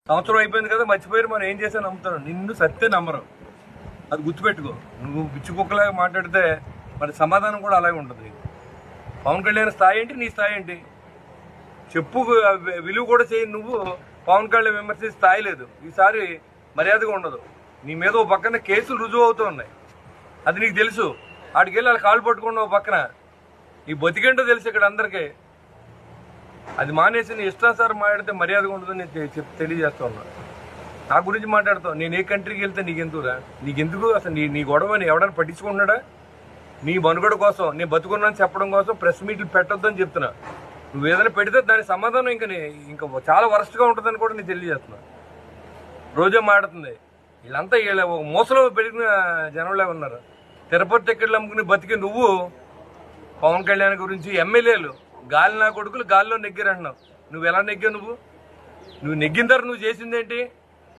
సంవత్సరం అయిపోయింది కదా, మర్చిపోయారు. మనం ఏం చేసా నమ్ముతాను. నిన్ను సత్తే నమ్మరు, అది గుర్తుపెట్టుకో. నువ్వు పిచ్చి కుక్కలాగా మాట్లాడితే మరి సమాధానం కూడా అలాగే ఉంటుంది. పవన్ కళ్యాణ్ స్థాయి ఏంటి, నీ స్థాయి ఏంటి చెప్పు. విలువ కూడా చేయని నువ్వు పవన్ కళ్యాణ్ విమర్శించే స్థాయి లేదు. ఈసారి మర్యాదగా ఉండదు. నీ మీద ఓ పక్కన కేసులు రుజువు అవుతూ ఉన్నాయి, అది నీకు తెలుసు. ఆడికెళ్ళి వాళ్ళ కాళ్ళు పట్టుకున్న ఓ పక్కన నీ బతికేంటో తెలుసు ఇక్కడ అందరికీ. అది మానేసి నీ ఇష్టాసారం మాట్లాడితే మర్యాదగా ఉండదని నేను తెలియజేస్తా ఉన్నా. నా గురించి మాట్లాడతావు. నేను ఏ కంట్రీకి వెళ్తే నీకెందుకురా? నీకెందుకు అసలు? నీ గొడవని ఎవడన్నా పట్టించుకుంటున్నాడా? నీ మనుగడ కోసం, నేను బతుకున్నాను చెప్పడం కోసం ప్రెస్ మీట్లు పెట్టొద్దని చెప్తున్నా. నువ్వు ఏదైనా పెడితే దాని సమాధానం ఇంకా చాలా వరస్ట్గా ఉంటుందని కూడా నేను తెలియజేస్తున్నా. రోజే మాట్లాడుతుంది. వీళ్ళంతా వీళ్ళ ఒక మోసలో పెరిగిన జనంలో ఉన్నారు. తిరుపతి టికెట్లు అమ్ముకుని బతికి నువ్వు పవన్ కళ్యాణ్ గురించి ఎమ్మెల్యేలు గాలి నా కొడుకులు గాలిలో నెగ్గారంటున్నావు. నువ్వు ఎలా నెగ్గావు? నువ్వు నెగ్గిన తర్వాత నువ్వు చేసిందేంటి?